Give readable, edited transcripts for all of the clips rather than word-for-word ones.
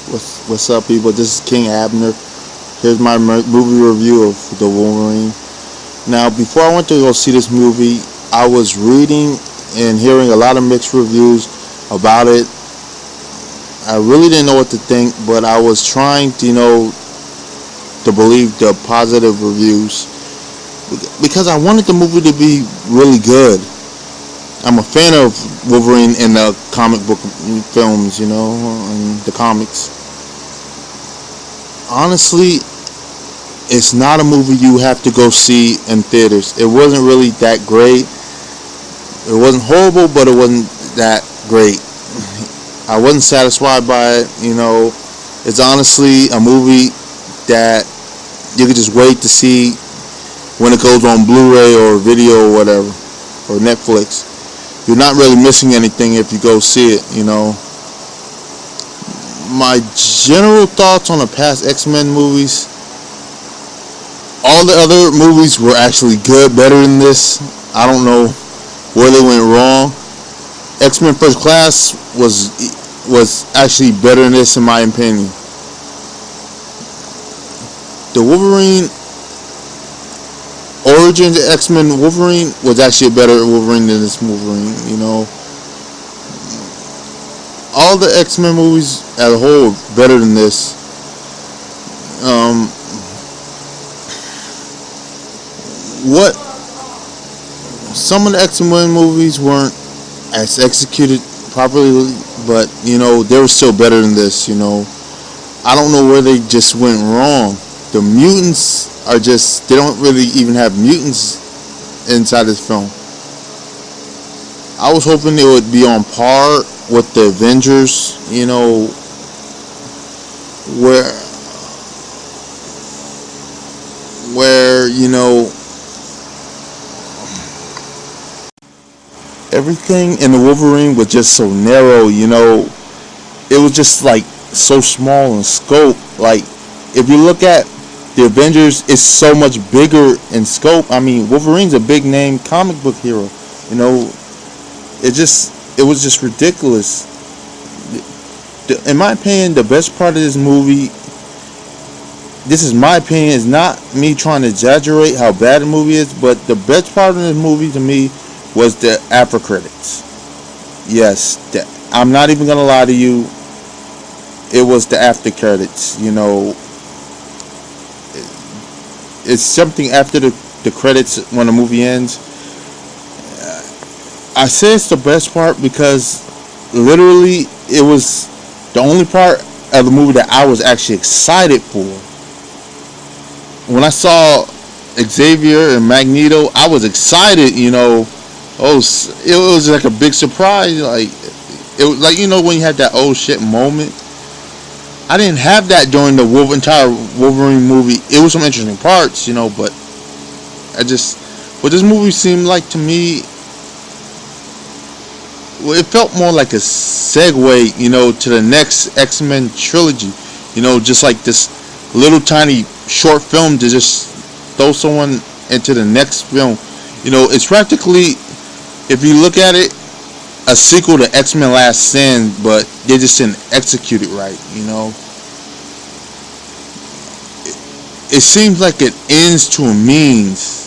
What's up, people? This is King Abner. Here's my movie review of the Wolverine. Now, before I went to go see this movie, I was reading and hearing a lot of mixed reviews about it. I really didn't know what to think, but I was trying to, to believe the positive reviews because I wanted the movie to be really good. I'm a fan of Wolverine in the comic book films, and the comics. Honestly, it's not a movie you have to go see in theaters. It wasn't really that great. It wasn't horrible, but it wasn't that great. I wasn't satisfied by it, It's honestly a movie that you could just wait to see when it goes on Blu-ray or video or whatever, or Netflix. You're not really missing anything if you go see it, My general thoughts on the past X-Men movies, all the other movies were actually good, better than this. I don't know where they went wrong. X-Men First Class was actually better than this in my opinion. The Wolverine Origins X-Men Wolverine was actually a better Wolverine than this Wolverine, All the X-Men movies as a whole are better than this. Some of the X-Men movies weren't as executed properly, but they were still better than this. I don't know where they just went wrong. The mutants they don't really even have mutants inside this film. I was hoping it would be on par with the Avengers, where everything in the Wolverine was just so narrow, it was just like so small in scope. Like, if you look at the Avengers, it's so much bigger in scope. I mean, Wolverine's a big name comic book hero. It was just ridiculous. In my opinion, the best part of this movie, this is my opinion, is not me trying to exaggerate how bad the movie is, but the best part of this movie to me was the after credits. Yes, I'm not even gonna lie to you. It was the after credits. It's something after the credits when the movie ends. I say it's the best part because literally it was the only part of the movie that I was actually excited for. When I saw Xavier and Magneto, I was excited, it was like a big surprise. Like, it was like, when you had that oh shit moment. I didn't have that during the entire Wolverine movie. It was some interesting parts, but what this movie seemed like to me, well, it felt more like a segue, to the next X-Men trilogy. Just like this little tiny short film to just throw someone into the next film. It's practically, if you look at it, a sequel to X-Men Last Stand, but they just didn't execute it right, It seems like it ends to a means,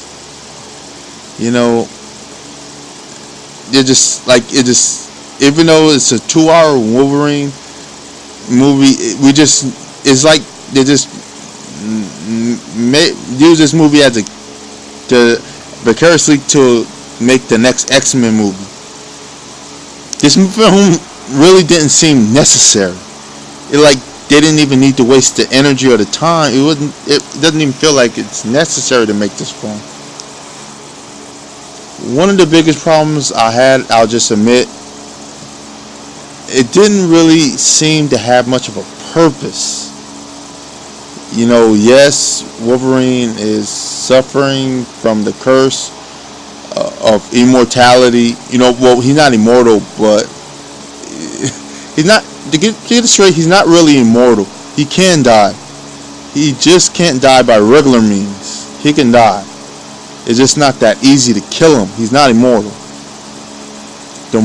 even though it's a 2-hour Wolverine movie, it's like they just use this movie as vicariously to make the next X-Men movie. This film really didn't seem necessary. They didn't even need to waste the energy or the time. It doesn't even feel like it's necessary to make this film. One of the biggest problems I had, I'll just admit, it didn't really seem to have much of a purpose. Yes, Wolverine is suffering from the curse of immortality. Well, he's not immortal, but he's not, to get it straight, he's not really immortal. He can die. He just can't die by regular means. He can die. It's just not that easy to kill him. He's not immortal. The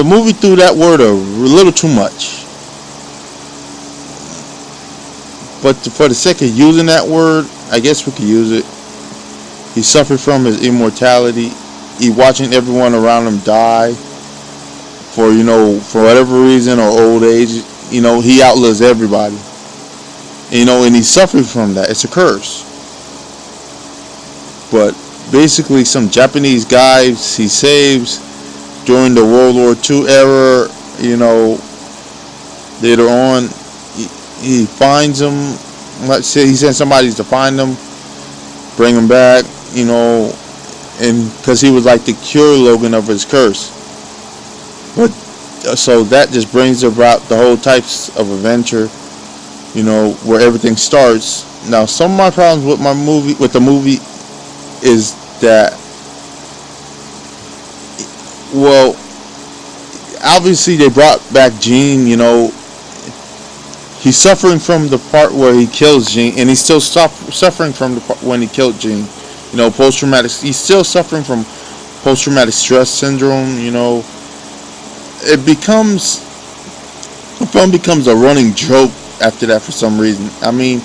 movie threw that word a little too much. But for the sake of using that word, I guess we could use it. He suffered from his immortality. He watching everyone around him die for, for whatever reason, or old age. He outlives everybody. And he suffered from that. It's a curse. But basically, some Japanese guys he saves during the World War II era. Later on, he finds them. Let's say he sends somebody to find them, bring them back. And because he was like the cure Logan of his curse. But so that just brings about the whole types of adventure, where everything starts. Now, some of my problems with the movie is that, well, obviously they brought back Gene. He's suffering from the part where he kills Gene, and he's still suffering from the part when he killed Gene. Post-traumatic. He's still suffering from post-traumatic stress syndrome. The film becomes a running joke after that for some reason. I mean,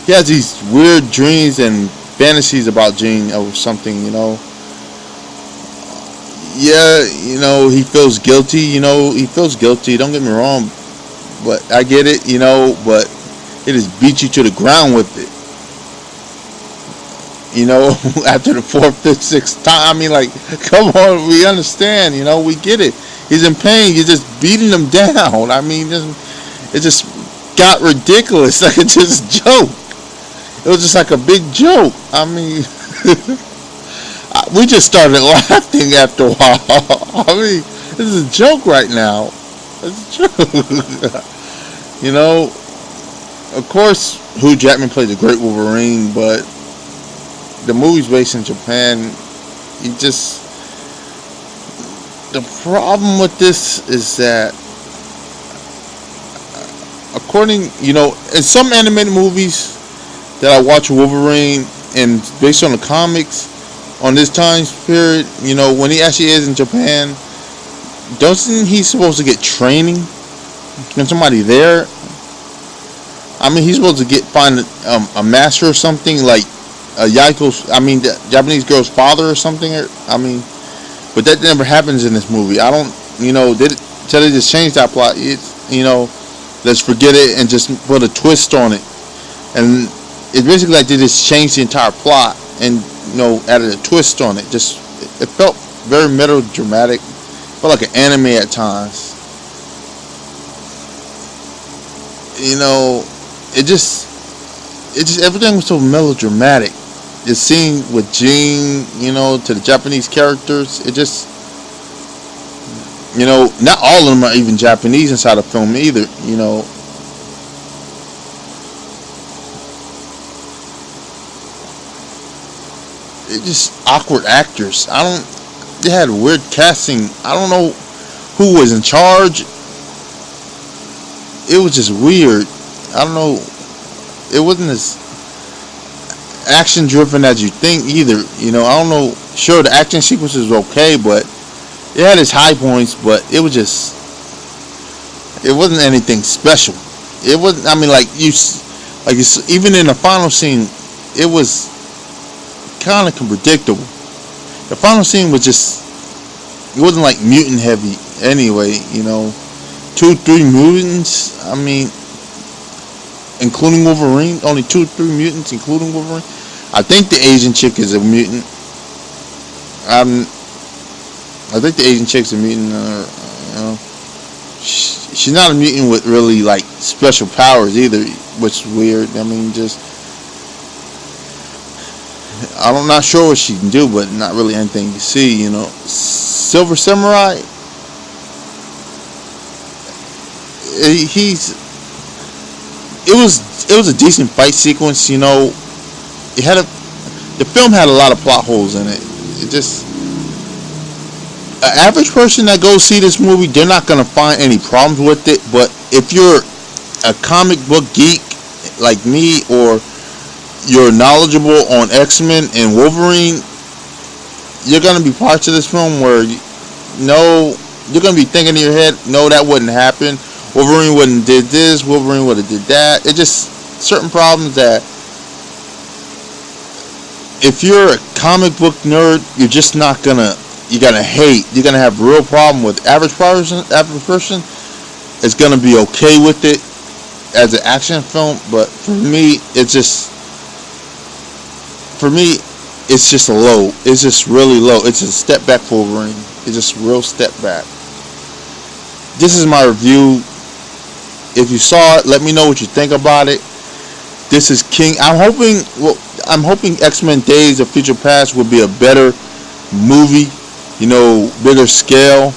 he has these weird dreams and fantasies about Gene or something. Yeah, he feels guilty. He feels guilty. Don't get me wrong. But I get it, but it just beat you to the ground with it. After the 4th, 5th, 6th time. I mean, like, come on, we understand, we get it. He's in pain, you're just beating him down. I mean, it just got ridiculous. Like, it's just a joke. It was just like a big joke. I mean, we just started laughing after a while. I mean, this is a joke right now. It's true. Of course, Hugh Jackman plays a great Wolverine, but the movie's based in Japan. The problem with this is that, according, in some animated movies that I watch Wolverine, and based on the comics, on this time period, when he actually is in Japan, doesn't he supposed to get training from somebody there? I mean, he's supposed to find a master or something, like the Japanese girl's father or something. But that never happens in this movie. I don't, they just changed that plot. Let's forget it and just put a twist on it. And it's basically like they just changed the entire plot and, added a twist on it. It felt very melodramatic. Felt like an anime at times. Everything was so melodramatic. The scene with Gene, to the Japanese characters, it just, not all of them are even Japanese inside the film either, It just awkward actors. They had weird casting. I don't know who was in charge. It was just weird. I don't know. It wasn't as action driven as you think either. I don't know. Sure, the action sequences were okay, but it had its high points. But it wasn't anything special. It wasn't. I mean, even in the final scene, it was kind of predictable. The final scene was it wasn't like mutant heavy anyway, 2-3 mutants, I mean, including Wolverine, only 2-3 mutants including Wolverine. I think the Asian chick is a mutant. I think the Asian chick's a mutant, she's not a mutant with really like special powers either, which is weird. I mean, I'm not sure what she can do, but not really anything you see, Silver Samurai, it was a decent fight sequence, the film had a lot of plot holes in it. An average person that goes see this movie, they're not going to find any problems with it, but if you're a comic book geek like me, or you're knowledgeable on X-Men and Wolverine, you're going to be parts of this film where you're going to be thinking in your head, no, that wouldn't happen. Wolverine wouldn't did this, Wolverine would have did that. certain problems that if you're a comic book nerd, you're just not gonna. You're gonna hate. You're gonna have real problem with average person. It's gonna be okay with it as an action film, but for me, it's just a low. It's just really low. It's a step back for Wolverine. It's just real step back. This is my review. If you saw it, let me know what you think about it. This is King. I'm hoping X-Men Days of Future Past will be a better movie. You know, bigger scale.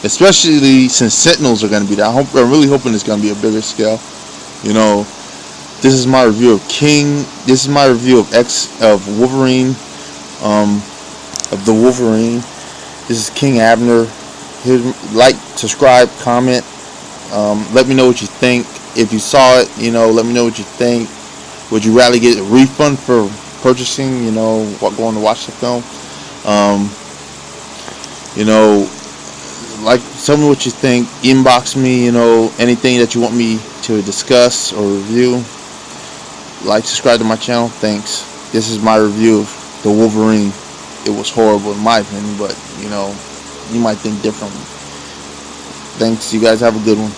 Especially since Sentinels are going to be there. I'm really hoping it's going to be a bigger scale. You know, this is my review of King. This is my review of Wolverine. Of the Wolverine. This is King Abner. Like, subscribe, comment. Let me know what you think. If you saw it, you know, let me know what you think. Would you rather get a refund for purchasing, you know, going to watch the film? You know, like, tell me what you think. Inbox me, you know, anything that you want me to discuss or review. Like, subscribe to my channel. Thanks. This is my review of the Wolverine. It was horrible in my opinion, but, you know, you might think differently. Thanks. You guys have a good one.